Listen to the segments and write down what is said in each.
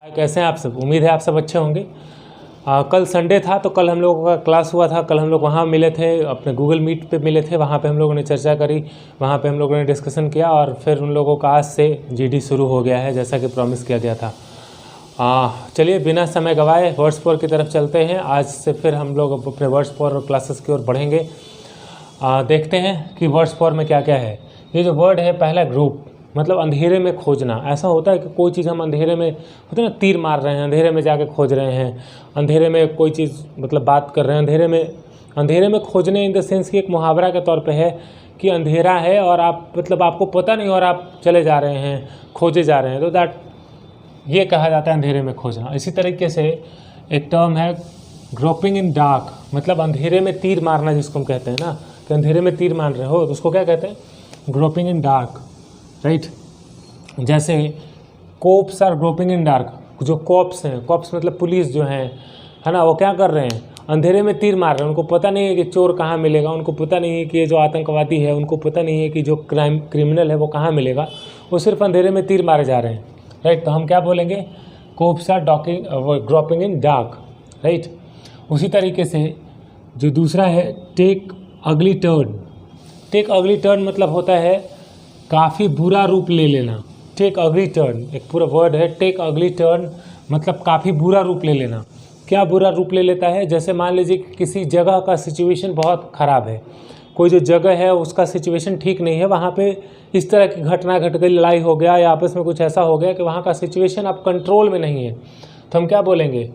कैसे हैं आप सब। उम्मीद है आप सब अच्छे होंगे। कल संडे था तो कल हम लोगों का क्लास हुआ था। कल हम लोग वहाँ मिले थे, अपने गूगल मीट पे मिले थे। वहाँ पे हम लोगों ने चर्चा करी, वहाँ पे हम लोगों ने डिस्कशन किया और फिर उन लोगों का आज से जीडी शुरू हो गया है जैसा कि प्रॉमिस किया गया था। चलिए बिना समय गवाए वर्ड्स पावर की तरफ चलते हैं। आज से फिर हम लोग अपने वर्ड्स पावर क्लासेस की ओर बढ़ेंगे। देखते हैं कि वर्ड्स पावर में क्या क्या है। ये जो वर्ड है पहला ग्रुप, मतलब अंधेरे में खोजना। ऐसा होता है कि कोई चीज़ हम अंधेरे में होते हैं ना, तीर मार रहे हैं, अंधेरे में जाके खोज रहे हैं, अंधेरे में कोई चीज़ मतलब बात कर रहे हैं, अंधेरे में खोजने इन द सेंस कि एक मुहावरा के तौर पे है कि अंधेरा है और आप मतलब आपको पता नहीं और आप चले जा रहे हैं, खोजे जा रहे हैं, तो दैट ये कहा जाता है अंधेरे में खोजना। इसी तरीके से एक टर्म है ग्रोपिंग इन डार्क, मतलब अंधेरे में तीर मारना, जिसको हम कहते हैं ना कि अंधेरे में तीर मार रहे हो तो उसको क्या कहते हैं, ग्रोपिंग इन डार्क, राइट। जैसे cops are groping in dark, जो कॉप्स हैं, कॉप्स मतलब पुलिस जो हैं, है ना, वो क्या कर रहे हैं, अंधेरे में तीर मार रहे हैं। उनको पता नहीं है कि चोर कहाँ मिलेगा, उनको पता नहीं है कि ये जो आतंकवादी है, उनको पता नहीं है कि जो क्रिमिनल है वो कहाँ मिलेगा, वो सिर्फ अंधेरे में तीर मारे जा रहे हैं, राइट। तो हम क्या बोलेंगे, cops are groping in dark, right. उसी तरीके से जो दूसरा है टेक अगली टर्न। टेक अगली टर्न मतलब होता है काफ़ी बुरा रूप ले लेना। टेक अगली टर्न एक पूरा वर्ड है। टेक अगली टर्न मतलब काफ़ी बुरा रूप ले लेना। क्या बुरा रूप ले लेता है, जैसे मान लीजिए कि किसी जगह का सिचुएशन बहुत ख़राब है, कोई जो जगह है उसका सिचुएशन ठीक नहीं है, वहाँ पे इस तरह की घटना घट गई, लड़ाई हो गया या आपस में कुछ ऐसा हो गया कि वहाँ का सिचुएशन अब कंट्रोल में नहीं है, तो हम क्या बोलेंगे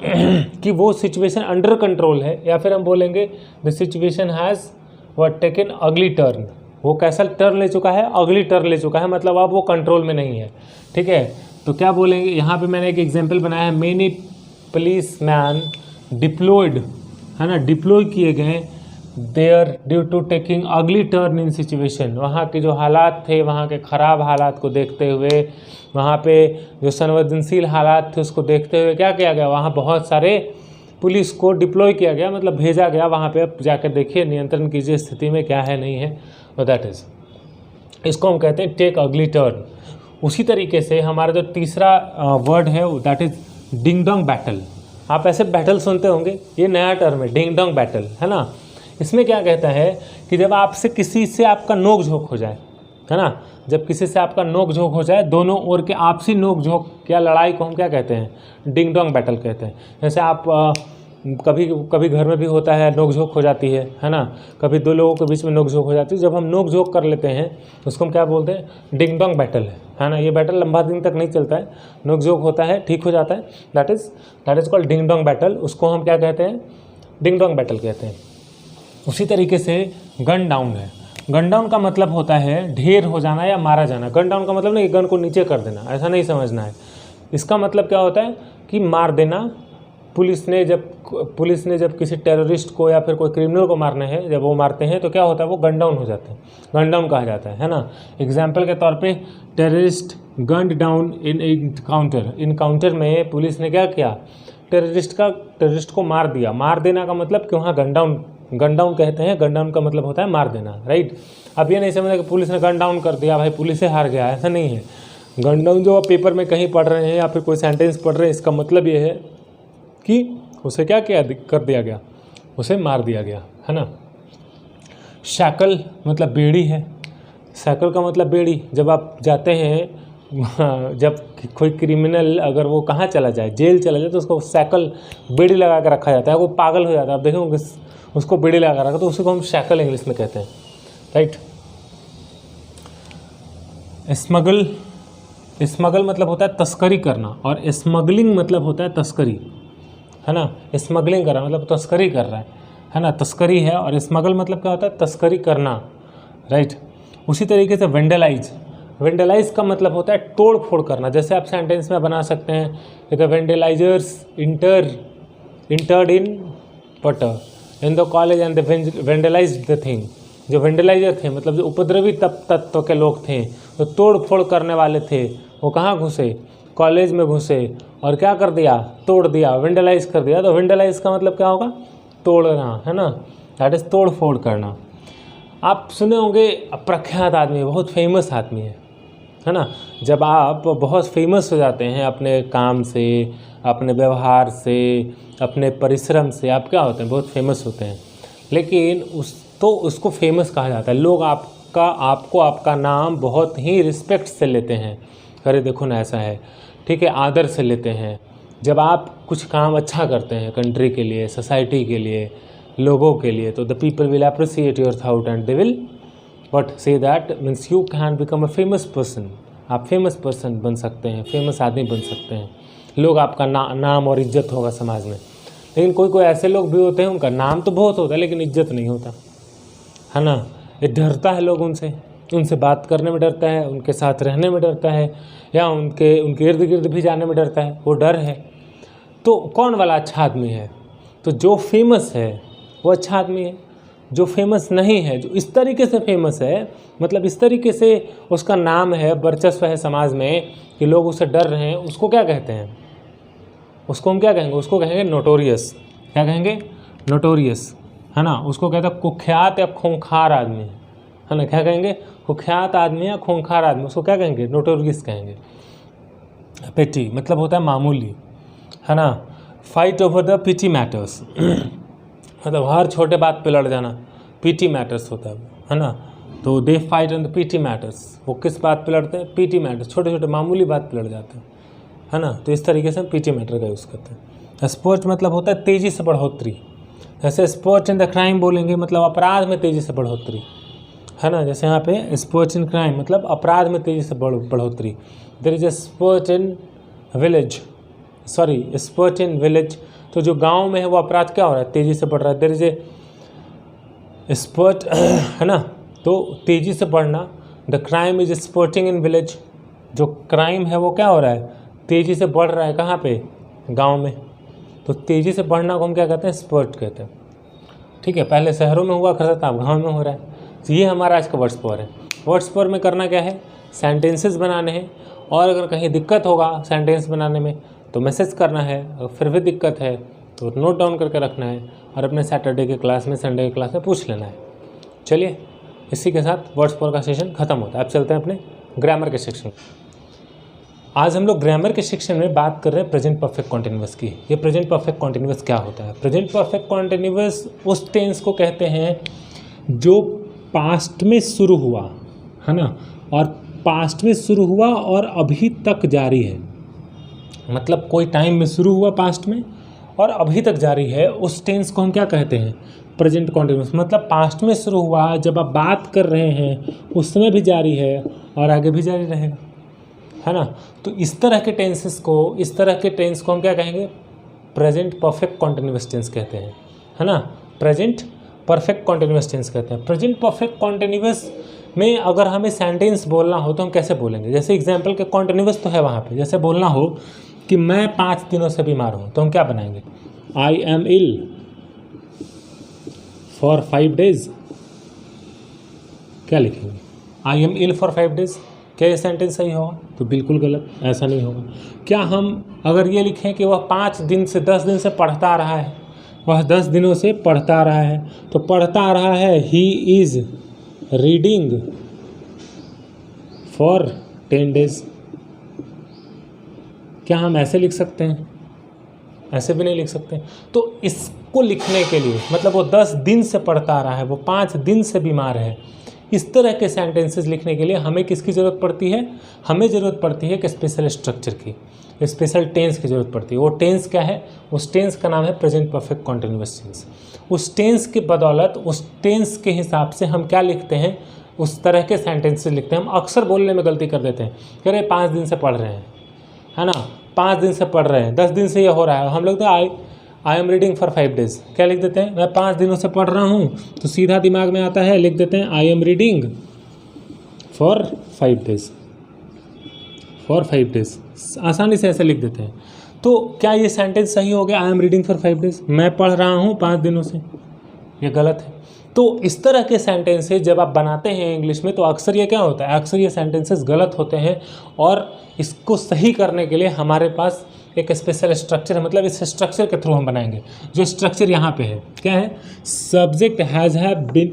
कि वो सिचुएशन अंडर कंट्रोल है। या फिर हम बोलेंगे the situation has what taken अगली टर्न, वो कैसा टर्न ले चुका है, अगली टर्न ले चुका है, मतलब अब वो कंट्रोल में नहीं है, ठीक है। तो क्या बोलेंगे, यहाँ पे मैंने एक एग्जांपल बनाया है, मेनी पुलिस मैन डिप्लॉयड, है ना, डिप्लॉय किए गए देयर ड्यू टू टेकिंग अगली टर्न इन सिचुएशन। वहाँ के जो हालात थे, वहाँ के ख़राब हालात को देखते हुए, वहाँ पे जो संवेदनशील हालात थे उसको देखते हुए क्या किया गया, वहाँ बहुत सारे पुलिस को डिप्लॉय किया गया, मतलब भेजा गया वहाँ पे, अब जाकर देखिए, नियंत्रण कीजिए स्थिति में क्या है नहीं है, और दैट इज़, इसको हम कहते हैं टेक अगली टर्न। उसी तरीके से हमारा जो तीसरा वर्ड है that is ding dong battle. आप ऐसे बैटल सुनते होंगे, ये नया टर्म है डिंग डोंग बैटल, है ना। इसमें क्या कहता है कि जब आपसे किसी से आपका नोक झोंक हो जाए, है ना, जब किसी से आपका नोक झोंक हो जाए, दोनों ओर के आपसी नोक झोंक या लड़ाई को हम क्या कहते हैं, डिंग डोंग बैटल कहते हैं। जैसे आप कभी कभी घर में भी होता है, नोक झोंक हो जाती है ना, कभी दो लोगों के बीच में नोक झोंक हो जाती है, जब हम नोक झोंक कर लेते हैं उसको हम क्या बोलते हैं, डिंग डोंग बैटल है ना। ये बैटल लंबा दिन तक नहीं चलता है, नोक झोंक होता है, ठीक हो जाता है, that is called ding dong battle. उसको हम क्या कहते हैं, डिंग डोंग बैटल कहते हैं। उसी तरीके से गन डाउन है। गन डाउन का मतलब होता है ढेर हो जाना या मारा जाना। गन डाउन का मतलब नहीं गन को नीचे कर देना, ऐसा नहीं समझना है। इसका मतलब क्या होता है कि मार देना। पुलिस ने जब किसी टेररिस्ट को या फिर कोई क्रिमिनल को मारना है, जब वो मारते हैं तो क्या होता है, वो गन डाउन हो जाते हैं, गन डाउन कहा जाता है ना। एग्जाम्पल के तौर पे terrorist gun down in encounter. Encounter में पुलिस ने क्या किया, टेररिस्ट को मार दिया। मार देना का मतलब कि वहाँ गन डाउन कहते हैं। गन डाउन का मतलब होता है मार देना, राइट। अब ये नहीं समझना कि पुलिस ने गन डाउन कर दिया, भाई पुलिस से हार गया, ऐसा नहीं है। गन डाउन जो आप पेपर में कहीं पढ़ रहे हैं या फिर कोई सेंटेंस पढ़ रहे हैं, इसका मतलब ये है कि उसे क्या कर दिया गया, उसे मार दिया गया, है ना। शैकल मतलब बेड़ी है। शैकल का मतलब बेड़ी। जब आप जाते हैं, जब कोई क्रिमिनल अगर वो कहाँ चला जाए, जेल चला जाए, तो उसको शैकल बेड़ी लगा कर रखा जाता है। वो पागल हो जाता है, आप देखोगे उसको बेड़ी लगा कर रखा, तो उसी को हम शैकल इंग्लिश में कहते हैं, राइट। स्मगल मतलब होता है तस्करी करना, और स्मगलिंग मतलब होता है तस्करी, है ना। स्मगलिंग कर रहा है मतलब तस्करी कर रहा है ना, तस्करी है। और स्मगल मतलब क्या होता है, तस्करी करना, राइट। उसी तरीके से वेंडलाइज का मतलब होता है तोड़ फोड़ करना। जैसे आप सेंटेंस में बना सकते हैं, the वेंडलाइजर्स entered in putter in the college and the vandalised the thing. जो वेंडलाइजर थे मतलब जो उपद्रवी तत्व के लोग थे, जो तोड़ फोड़ करने वाले थे, वो कहाँ घुसे, कॉलेज में घुसे और क्या कर दिया, तोड़ दिया, वेंडलाइज कर दिया। तो वेंडलाइज का मतलब क्या होगा, तोड़ना, है ना, दैट इज़ तोड़ फोड़ करना। आप सुने होंगे, प्रख्यात आदमी, बहुत फेमस आदमी है ना। जब आप बहुत फेमस हो जाते हैं अपने काम से, अपने व्यवहार से, अपने परिश्रम से, आप क्या होते हैं, बहुत फेमस होते हैं। लेकिन उसको फेमस कहा जाता है। लोग आपका नाम बहुत ही रिस्पेक्ट से लेते हैं, अरे देखो ना ऐसा है, ठीक है, आदर से लेते हैं। जब आप कुछ काम अच्छा करते हैं कंट्री के लिए, सोसाइटी के लिए, लोगों के लिए, तो the people will appreciate your thought and they will what say that means you can become a famous person. आप फेमस पर्सन बन सकते हैं, फेमस आदमी बन सकते हैं। लोग आपका नाम और इज्जत होगा समाज में। लेकिन कोई ऐसे लोग भी होते हैं उनका नाम तो बहुत होता है लेकिन इज्जत नहीं होता, है ना। ये डरता है लोग उनसे बात करने में डरता है, उनके साथ रहने में डरता है, या उनके इर्द गिर्द भी जाने में डरता है, वो डर है। तो कौन वाला अच्छा आदमी है? तो जो फेमस है वो अच्छा आदमी है। जो फेमस नहीं है, जो इस तरीके से फेमस है, मतलब इस तरीके से उसका नाम है, वर्चस्व है समाज में कि लोग उससे डर रहे हैं, उसको क्या कहते हैं? उसको हम क्या कहेंगे? उसको कहेंगे नोटोरियस। क्या कहेंगे? नोटोरियस, है ना। उसको कहते हैं कुख्यात या खूंखार आदमी, है ना। क्या कहेंगे? कुख्यात आदमी या खूंखार आदमी, उसको क्या कहेंगे? नोटोरियस कहेंगे। पेटी मतलब होता है मामूली, है ना। Fight over the petty matters मतलब हर छोटे बात पे लड़ जाना, पीटी मैटर्स होता है ना। तो they fight on the PT matters, वो किस बात पे लड़ते हैं? पीटी मैटर्स, छोटे छोटे मामूली बात पे लड़ जाते हैं, है ना। तो इस तरीके से हम पीटी मैटर का यूज़ करते हैं। स्पोर्ट मतलब होता है तेज़ी से बढ़ोतरी। जैसे स्पोर्ट इन द क्राइम बोलेंगे मतलब अपराध में तेज़ी से बढ़ोतरी, है ना। जैसे यहाँ पे स्पोर्ट इन क्राइम मतलब अपराध में तेज़ी से बढ़ोतरी। There is a sport in village, sorry sport in village, तो जो गांव में है वो अपराध क्या हो रहा है? तेज़ी से बढ़ रहा है। देयर इज ए स्पोर्ट, है ना। तो तेज़ी से बढ़ना, the crime is sporting in village, जो क्राइम है वो क्या हो रहा है? तेज़ी से बढ़ रहा है। कहाँ पे? गांव में। तो तेज़ी से बढ़ना को हम क्या कहते हैं? स्पोर्ट कहते हैं, ठीक है। पहले शहरों में हुआ करता था, अब गाँव में हो रहा है। तो ये हमारा आज का वर्ड्स पावर है। वर्ड्स पावर में करना क्या है? सेंटेंसेस बनाने हैं, और अगर कहीं दिक्कत होगा सेंटेंस बनाने में तो मैसेज करना है, और फिर भी दिक्कत है तो नोट डाउन करके रखना है, और अपने सैटरडे के क्लास में, संडे के क्लास में पूछ लेना है। चलिए, इसी के साथ वर्ड्स पावर का सेशन खत्म होता है। अब चलते हैं अपने ग्रामर के सेक्शन। आज हम लोग ग्रामर के सेक्शन में बात कर रहे हैं प्रेजेंट परफेक्ट कॉन्टिन्यूअस की। ये प्रेजेंट परफेक्ट कॉन्टिन्यूअस क्या होता है? प्रेजेंट परफेक्ट कॉन्टिन्यूअस उस टेंस को कहते हैं जो पास्ट में शुरू हुआ, है ना, और पास्ट में शुरू हुआ और अभी तक जारी है। मतलब कोई टाइम में शुरू हुआ पास्ट में और अभी तक जारी है, उस टेंस को हम क्या कहते हैं? Present continuous. मतलब पास्ट में शुरू हुआ, जब आप बात कर रहे हैं उस समय भी जारी है और आगे भी जारी रहेगा, है ना। तो इस तरह के टेंस को हम क्या कहेंगे? प्रेजेंट परफेक्ट कॉन्टिन्यूअस टेंस कहते हैं, है ना। प्रेजेंट परफेक्ट कॉन्टिन्यूअस टेंस कहते हैं। प्रेजेंट परफेक्ट कॉन्टिन्यूअस में अगर हमें सेंटेंस बोलना हो तो हम कैसे बोलेंगे? जैसे एग्जाम्पल के कॉन्टिन्यूअस तो है वहाँ पे। जैसे बोलना हो कि मैं 5 दिनों से बीमार हूँ, तो हम क्या बनाएंगे? I am ill for 5 days। क्या लिखेंगे? I am ill for 5 days। क्या ये सेंटेंस सही होगा? तो बिल्कुल गलत, ऐसा नहीं होगा। क्या हम अगर ये लिखें कि वह 5 दिन से 10 दिन से पढ़ता आ रहा है, वह 10 दिनों से पढ़ता आ रहा है, तो पढ़ता आ रहा है he is reading for 10 days। क्या हम ऐसे लिख सकते हैं? ऐसे भी नहीं लिख सकते। तो इसको लिखने के लिए मतलब वो 10 दिन से पढ़ता आ रहा है, वो 5 दिन से बीमार है, इस तरह के सेंटेंसेस लिखने के लिए हमें किसकी ज़रूरत पड़ती है? हमें ज़रूरत पड़ती है कि स्पेशल स्ट्रक्चर की, स्पेशल टेंस की ज़रूरत पड़ती है। वो टेंस क्या है? उस टेंस का नाम है प्रेजेंट परफेक्ट कॉन्टिन्यूअस टेंस। उस टेंस के बदौलत, उस टेंस के हिसाब से हम क्या लिखते हैं? उस तरह के सेंटेंसेस लिखते हैं। हम अक्सर बोलने में गलती कर देते हैं कि अरे 5 दिन से पढ़ रहे हैं, है ना, 5 दिन से पढ़ रहे हैं, 10 दिन से ये हो रहा है। हम लोग तो I am reading for 5 days क्या लिख देते हैं? मैं 5 दिनों से पढ़ रहा हूँ, तो सीधा दिमाग में आता है, लिख देते हैं I am reading for 5 days, for 5 days। आसानी से ऐसे लिख देते हैं। तो क्या ये सेंटेंस सही हो गया? I am reading for 5 days, मैं पढ़ रहा हूँ 5 दिनों से। ये गलत है। तो इस तरह के सेंटेंसेस जब आप बनाते हैं इंग्लिश में, तो अक्सर ये क्या होता है? अक्सर ये सेंटेंसेस गलत होते हैं, और इसको सही करने के लिए हमारे पास एक स्पेशल स्ट्रक्चर है। मतलब इस स्ट्रक्चर के थ्रू हम बनाएंगे। जो स्ट्रक्चर यहाँ पे है, क्या है? Subject has have been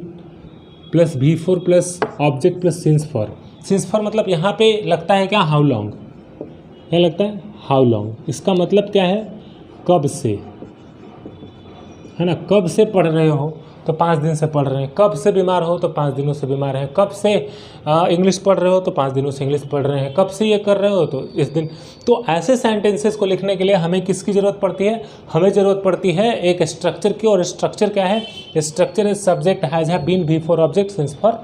plus V4 plus object plus since for. Since for मतलब यहाँ पे लगता है क्या, हाउ लॉन्ग, क्या लगता है, हाउ लॉन्ग। इसका मतलब क्या है, कब से, है ना, कब से पढ़ रहे हो तो 5 दिन से पढ़ रहे हैं, कब से बीमार हो तो 5 दिनों से बीमार हैं, कब से इंग्लिश पढ़ रहे हो तो 5 दिनों से इंग्लिश पढ़ रहे हैं, कब से ये कर रहे हो तो इस दिन। तो ऐसे सेंटेंसेस को लिखने के लिए हमें किसकी ज़रूरत पड़ती है, हमें ज़रूरत पड़ती है एक स्ट्रक्चर की। और स्ट्रक्चर क्या है, structure is subject has have been before object since for,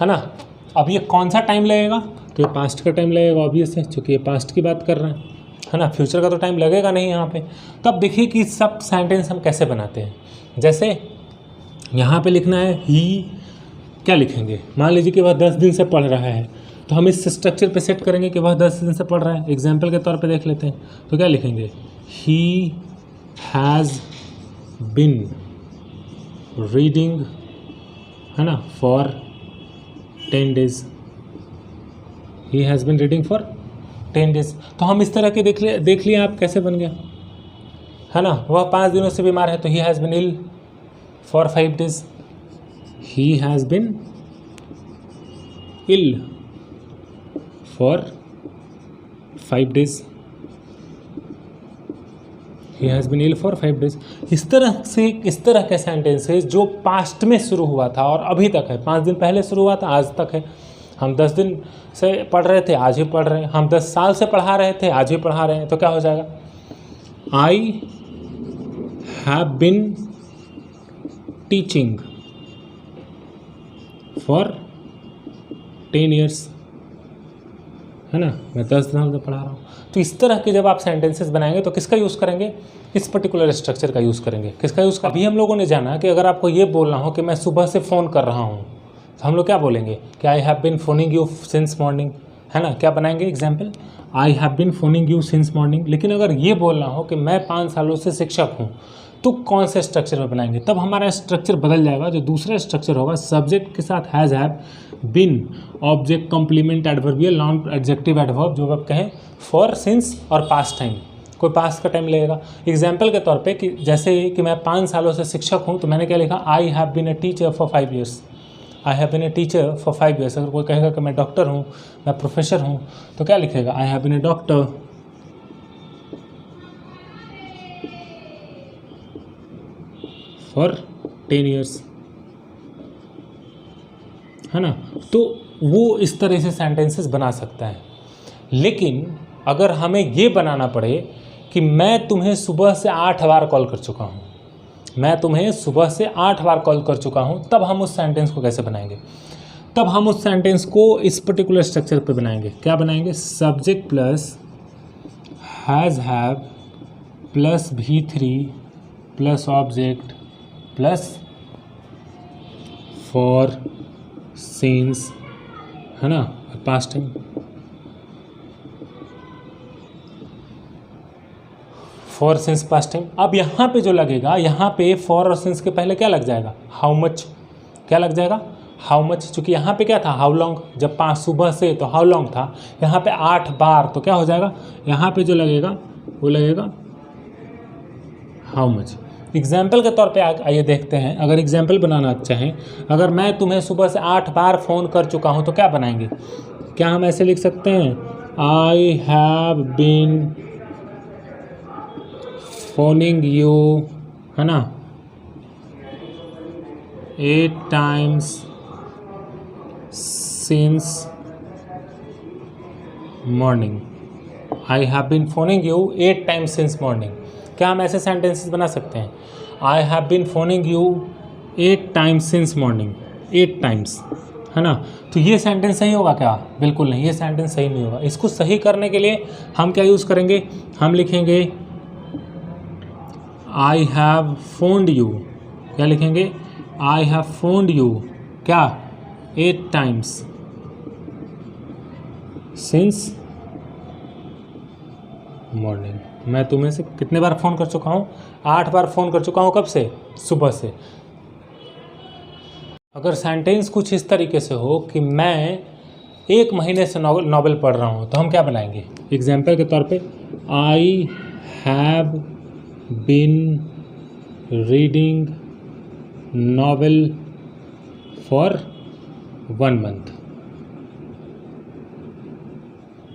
है ना। अब ये कौन सा टाइम लगेगा, तो ये पास्ट का टाइम लगेगा ऑब्वियस है, चूँकि ये पास्ट की बात कर रहे हैं, है ना, फ्यूचर का तो टाइम लगेगा नहीं यहाँ पे। तो अब देखिए कि सब सेंटेंस हम कैसे बनाते हैं। जैसे यहाँ पे लिखना है ही, क्या लिखेंगे, मान लीजिए कि वह 10 दिन से पढ़ रहा है, तो हम इस स्ट्रक्चर पे सेट करेंगे कि वह 10 दिन से पढ़ रहा है। एग्जाम्पल के तौर पे देख लेते हैं, तो क्या लिखेंगे, ही हैज़ बिन रीडिंग, है ना, for 10 days, he has been reading for 10 days. तो हम इस तरह के देख लिए आप कैसे बन गया, है ना। वह 5 दिनों से बीमार है तो he has been ill for 5 days, he has been ill for 5 days, he has been ill for 5 days. इस तरह के सेंटेंसेस जो पास्ट में शुरू हुआ था और अभी तक है, 5 दिन पहले शुरू हुआ था आज तक है। हम 10 दिन से पढ़ रहे थे, आज ही पढ़ रहे हैं। हम 10 साल से पढ़ा रहे थे, आज ही पढ़ा रहे हैं। तो क्या हो जाएगा, आई have been teaching for 10 years, है ना, मैं 10 साल से पढ़ा रहा हूँ। तो इस तरह के जब आप सेंटेंसेस बनाएंगे तो किसका यूज़ करेंगे, इस पर्टिकुलर स्ट्रक्चर का यूज़ करेंगे। किसका यूज़ कर, अभी हम लोगों ने जाना कि अगर आपको ये बोलना हो कि मैं सुबह से फ़ोन कर रहा हूँ, तो हम लोग क्या बोलेंगे कि I have bin phoning you since morning, है ना, क्या बनाएंगे example, I have bin phoning you since morning. लेकिन अगर ये बोलना हो कि मैं 5 सालों से शिक्षक हूँ, तो कौन से स्ट्रक्चर में बनाएंगे, तब हमारा स्ट्रक्चर बदल जाएगा। जो दूसरा स्ट्रक्चर होगा, सब्जेक्ट के साथ has have been, object complement adverbial non adjective adverb, जो आप कहें फॉर, सिंस और पास्ट टाइम, कोई पास्ट का टाइम लगेगा। एग्जाम्पल के तौर पे कि जैसे कि मैं 5 सालों से शिक्षक हूँ, तो मैंने क्या लिखा, आई have bin a teacher for 5 years, I have bin a teacher for 5 years. अगर कोई कहेगा कि मैं डॉक्टर हूँ, मैं प्रोफेसर हूँ, तो क्या लिखेगा, आई have bin A doctor for 10 years, है ना। तो वो इस तरह से सेंटेंसेस बना सकता है। लेकिन अगर हमें ये बनाना पड़े कि मैं तुम्हें सुबह से 8 बार कॉल कर चुका हूँ, मैं तुम्हें सुबह से 8 बार कॉल कर चुका हूँ, तब हम उस सेंटेंस को कैसे बनाएंगे, तब हम उस सेंटेंस को इस पर्टिकुलर स्ट्रक्चर पे बनाएंगे। क्या बनाएंगे, subject plus has have plus V3 plus object plus for, since, है ना, past time, for, since, past time. अब यहाँ पे जो लगेगा, यहाँ पे फॉर और सिंस के पहले क्या लग जाएगा, हाउ मच, क्या लग जाएगा, हाउ मच। चूँकि यहाँ पे क्या था, हाउ लॉन्ग, जब 5 सुबह से तो हाउ लॉन्ग था, यहाँ पे 8 बार, तो क्या हो जाएगा, यहाँ पे जो लगेगा वो लगेगा हाउ मच। एग्जाम्पल के तौर पे आइए देखते हैं, अगर एग्जाम्पल बनाना चाहें, अगर मैं तुम्हें सुबह से 8 बार फ़ोन कर चुका हूँ, तो क्या बनाएंगे, क्या हम ऐसे लिख सकते हैं, I have been phoning you, है ना, 8 times since morning, I have been phoning you 8 times since morning. क्या हम ऐसे सेंटेंसेस बना सकते हैं, I have been phoning you 8 times since morning, 8 times, है ना। तो ये सेंटेंस सही होगा क्या, बिल्कुल नहीं, ये सेंटेंस सही नहीं होगा। इसको सही करने के लिए हम क्या यूज़ करेंगे, हम लिखेंगे आई हैव फोन्ड यू, क्या लिखेंगे, आई हैव फोन्ड यू, क्या, 8 टाइम्स सिंस मॉर्निंग। मैं तुम्हें से कितने बार फ़ोन कर चुका हूँ, 8 बार फ़ोन कर चुका हूँ, कब से, सुबह से। अगर सेंटेंस कुछ इस तरीके से हो कि मैं 1 महीने से नॉवेल पढ़ रहा हूँ, तो हम क्या बनाएंगे, एग्जाम्पल के तौर पे, I have been reading novel for 1 month,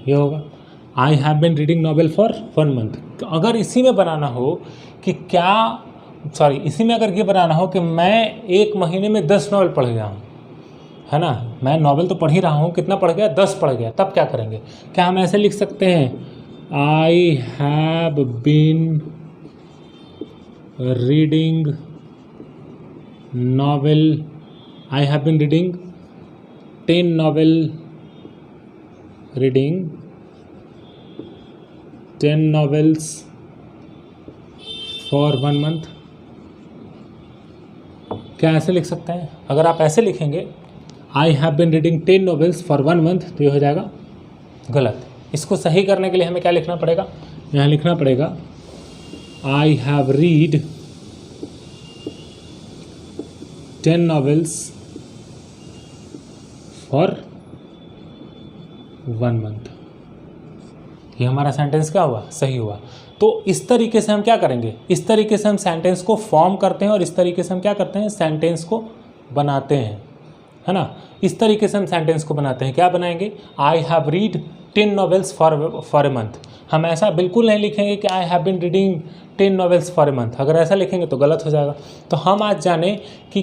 ये होगा I have been reading novel for 1 month. अगर इसी में बनाना हो कि क्या, सॉरी, इसी में अगर ये बनाना हो कि मैं 1 महीने में 10 नॉवेल पढ़ गया हूँ, है ना, मैं नॉवेल तो पढ़ ही रहा हूँ, कितना पढ़ गया, 10 पढ़ गया, तब क्या करेंगे? क्या हम ऐसे लिख सकते हैं I have been reading novel, I have been reading 10 novel, reading 10 novels for 1 month. क्या ऐसे लिख सकते हैं? अगर आप ऐसे लिखेंगे I have been reading 10 novels for 1 month, तो ये हो जाएगा गलत। इसको सही करने के लिए हमें क्या लिखना पड़ेगा? यहाँ लिखना पड़ेगा आई have read 10 novels for 1 month. ये हमारा सेंटेंस क्या हुआ? सही हुआ। तो इस तरीके से हम क्या करेंगे? इस तरीके से हम सेंटेंस को फॉर्म करते हैं और इस तरीके से हम क्या करते हैं? सेंटेंस को बनाते हैं, है ना। इस तरीके से हम सेंटेंस को बनाते हैं। क्या बनाएंगे? I have read 10 novels for a month. हम ऐसा बिल्कुल नहीं लिखेंगे कि I have been reading 10 novels for a month. अगर ऐसा लिखेंगे तो गलत हो जाएगा। तो हम आज जाने कि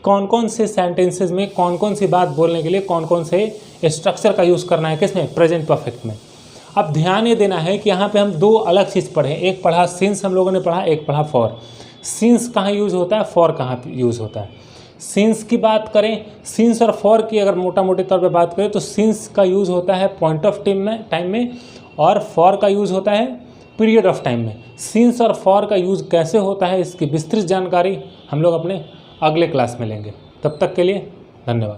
कौन कौन से सेंटेंसेस में कौन कौन सी बात बोलने के लिए कौन कौन से स्ट्रक्चर का यूज़ करना है, किसमें? प्रेजेंट परफेक्ट में। अब ध्यान ये देना है कि यहाँ पे हम 2 अलग चीज़ पढ़े। एक पढ़ा सिंस, हम लोगों ने पढ़ा, एक पढ़ा फॉर। सिंस कहाँ यूज़ होता है, फॉर कहाँ यूज़ होता है। सिंस की बात करें, सिंस और फॉर की अगर मोटा मोटे तौर पे बात करें तो सिंस का यूज़ होता है पॉइंट ऑफ टाइम में और फॉर का यूज़ होता है पीरियड ऑफ टाइम में। सिंस और फॉर का यूज़ कैसे होता है इसकी विस्तृत जानकारी हम लोग अपने अगले क्लास में लेंगे। तब तक के लिए धन्यवाद।